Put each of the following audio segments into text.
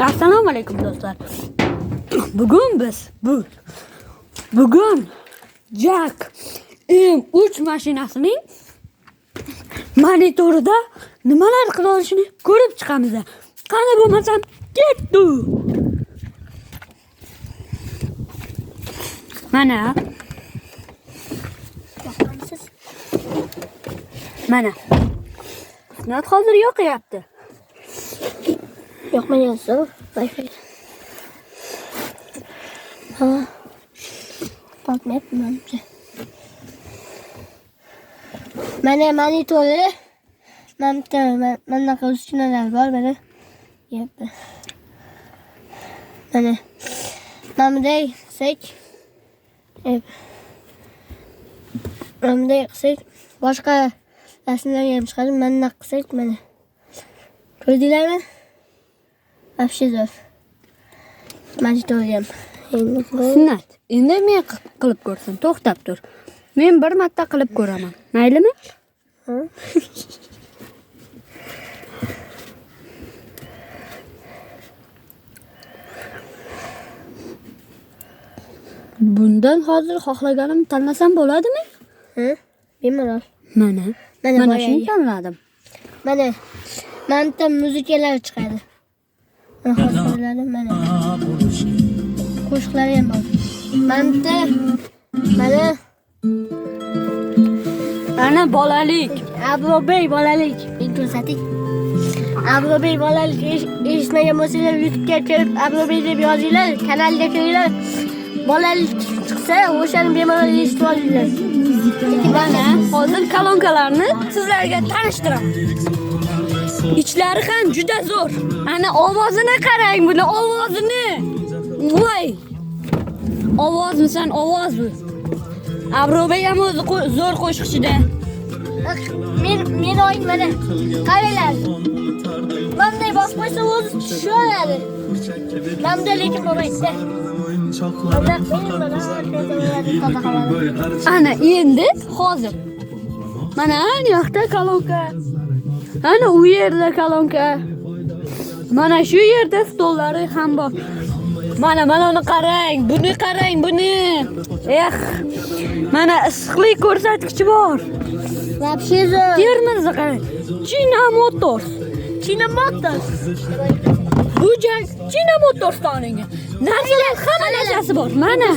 Assalomu alaykum do'stlar. Bugun Jack M3 mashinasining monitorida nimalar qila olishini ko'rib chiqamiz. Qani bo'lmasam ketdi. Mana. Sinat hozir yoqyapti. Yoqmayapti. Wi-Fi. Ha. Bakmayapti menimcha. Mana monitori. Mana qo'shimchalar bor mana. Yep. Mana. Mamday qilsak. Mamday qilsak boshqa rasmlarga ham chiqadi. Mana qilsak mana. Ko'rdinglarmi? Вообще zo'r. Monitori ham. Sinat. Endi men qilib ko'rsin. To'xtab tur. Men bir marta qilib ko'raman. Maylimi? Ha? Bundan hozir xohlaganim tanlasam bo'ladimi? Ha? Bemalol. Mana shuni tanladim. Mana muzikalar chiqadi. Mana qo'shiqlar ham bor. Ana bolalik. Abrobey bolalik. Ko'rsating. Abrobey bolalik eshitmagan bo'lsanglar YouTube'ga kirib Abrobey deb yozinglar, kanalga kiringlar. Bolalik chiqsa, o'shani bemalol eshitib olinglar. Mana hozir kolonkalarni sizlarga tanishtiraman. İçlari ham juda zo'r. Ana ovozini qarang, buni ovozini. Voy. Ovozmisan, ovoz bu. Abrobey ham o'zi zo'r qo'shiqchida. Men o'yin mana. Qaranglar. Bunday bosib qo'ysa o'zi tushadi. Bunday lekin bo'lmaydi. Ana endi hozir. Mana bu yoqda kolonka. Ana u yerda kolonka. Mana shu yerda stollari ham bor. Mana uni qarang, buni qarang, buni. Mana issiqlik ko'rsatkichi bor. Вообще zo'r. Termizda qarang. China Motors. Bu China Motors toninga. Narsalar hamma narsasi bor. Mana.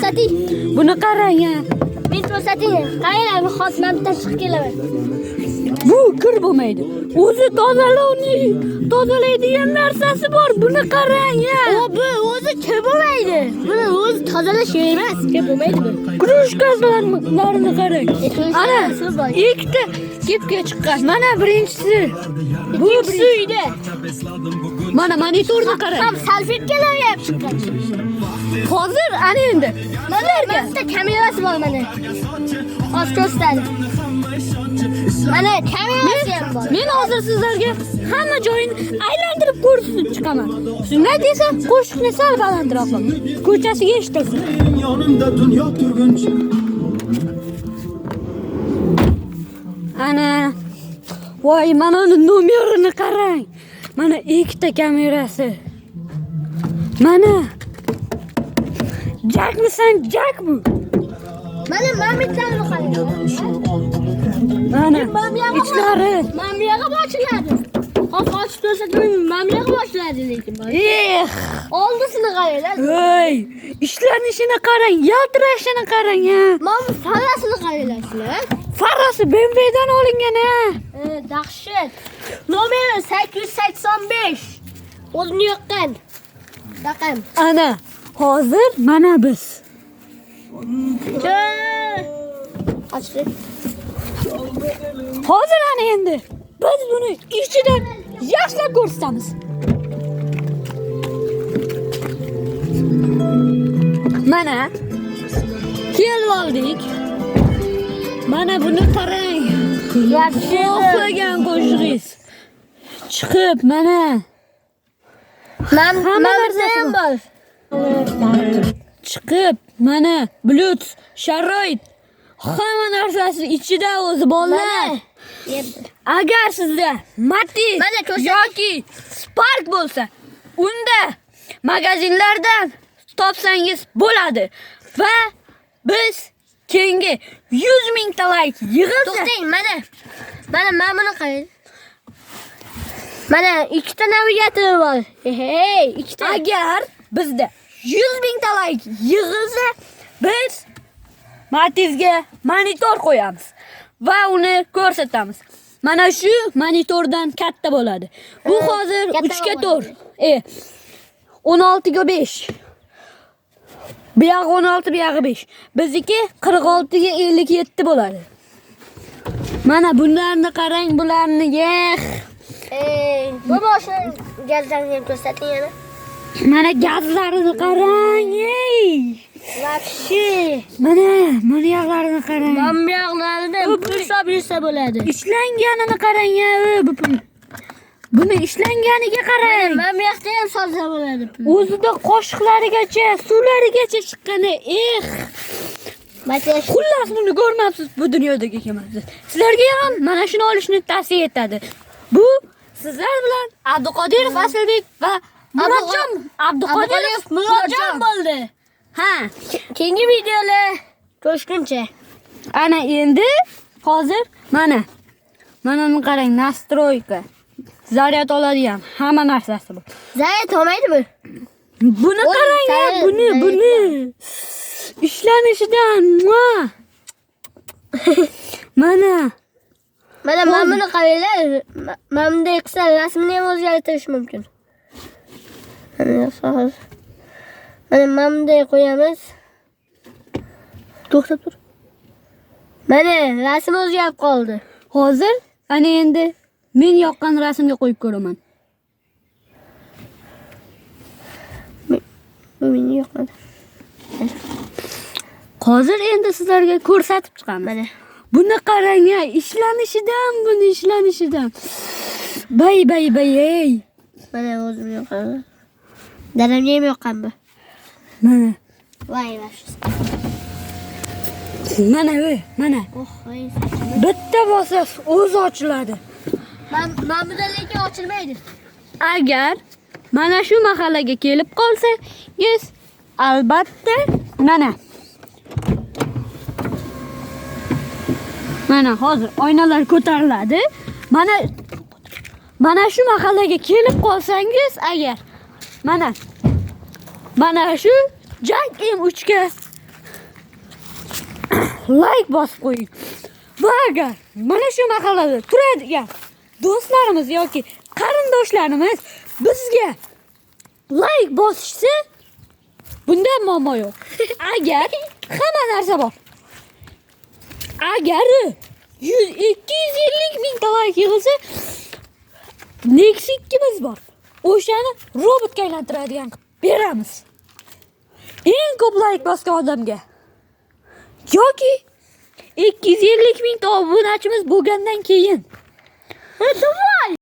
Buni qarang ya. Men ko'rsating. Qaranglar, bu xotmamdan chiqib kelaman. Bu kir bo'lmaydi. O'zi tozalaydigan narsasi bor. Buni qarang ya. Bu o'zi kir bo'lmaydi. Buni o'zi tozalash emas, kir bo'lmaydi bu. Krujkalarni qarang. Ana ikkita kepga chiqqan. Mana birinchisi. Bu uyda. Mana monitorni qarang. Ham salfetkalar ham chiqqan. Hozir ana endi. Mana kamerasi bor mana. Hozir ko'rsatadi. Mana kamerasi ham bor. Men hozir sizlarga hamma joyini aylantirib ko'rsatib chiqaman. Shunday desam, qo'shiqni sal balandroq qil. Ko'chasiga eshitilsin. Yonimda dunyo turguncha. Ana. Voy, mana uni nomerini qarang. Mana ikkita kamerasi. Mana. Jackmisan, Jack bu. Mana mamitlarni qarang. Mana ichlari. Mamiyaga boshladi. Qo'sh ko'rsatdim, mamiyaga boshladi lekin. Oldisini qaranglar. Voy, ishlanishini qarang, yaltirashini qarang ya. Mana farasini qaranglar sizlar. Farasi BMWdan olingan ha. Dahshat. Nomeri 885. O'zini yoqqan. Raqam. Ana, hozir mana biz. Ochdi. Hozir ana endi biz buni ichidan yaxshilab ko'rsatamiz. Mana kelib oldik. Mana buni qarang. Yaxshi xohlagan qo'shig'ingiz chiqib mana. Hamma narsa ham bor. Chiqib mana Bluetooth sharoit hamma narsasi ichida o'zi bolalar. Agar sizda Matiz yoki Spark bo'lsa, unda magazinlardan topsangiz bo'ladi. Va biz keyingi 100 mingta like yig'ilsa, To'xtang, mana buni qarang. Mana ikkita navigator bor. Hey, ikkita. agar bizda 100 mingta like yig'ilsa, biz Matizga monitor qo'yamiz va uni ko'rsatamiz. Mana shu monitordan katta bo'ladi. Bu hozir katta 3 ga bo'ladi. 4. 16 ga 5. Bu yoq 16, bu yoq 5. Bizniki 46 ga 57 bo'ladi. Mana bunlarni qarang, bularni yex. Bu boshini gazlarni ham ko'rsating yana. Mana gazlarini qarang, ey. Vaqti. Mana yoqlarini qarang. Mamyoqlarida pul hisoblasa bo'ladi. Ishlanganini qarang ya, bu pul. Buni ishlanganiga qarang. Mamyoqda ham solsa bo'ladi. O'zida qoshiqlarigacha, suvlarigacha chiqqani, Xullas buni ko'rmabsiz bu dunyodagi kelmabsiz. Sizlarga ham mana shuni olishni tavsiya etadi. Bu sizlar bilan Abduqodirov Asilbek va Murodjon Abduqodirov Murodjon bo'ldi. Ha, Keyingi videolar ko'rishguncha. ana endi hozir mana buni qarang, nastroyka. Zaryad oladigan hamma narsasi bor. Zaryad olmaydimi? Buni qarang, zaryad- buni. Ishlanishidan. Mana Mana buni qaranglar. Mana bunday qilsa rasmni ham o'zgartirish mumkin. Mana bunday qo'yamiz. To'xtab tur. Mana rasm o'zgarib qoldi. hozir ana endi men yoqqan rasmga qo'yib ko'raman. Bu meni yoqmadi. Hozir endi sizlarga ko'rsatib chiqamiz. Mana. Buni qarang, ishlanishidan. Bay ey. Mana o'zim yoqadi. Dadamga ham yoqqan bu. Mana. Voy. Mana. Oh, voy. Bitta bosasiz o'zi ochiladi. Men bundan lekin ochilmaydi. Agar mana shu mahallaga kelib qolsangiz, albatta mana hozir oynalar ko'tariladi. Mana shu mahallaga kelib qolsangiz, agar mana shu Jang M3 ga like bosib qo'ying. Va agar mana shu mahallada turadigan do'stlarimiz yoki qarindoshlarimiz bizga like bosishsa, bundan muammo yo'q. Agar hamma narsa bor. Agar 250 mingta like yig'ilsa, Nexus 2'miz bor. O'shani robotga aylantiradigan qilib beramiz. Eng ko'p like bosgan odamga. Yoki 250 mingta obunachimiz bo'lgandan keyin. Davay!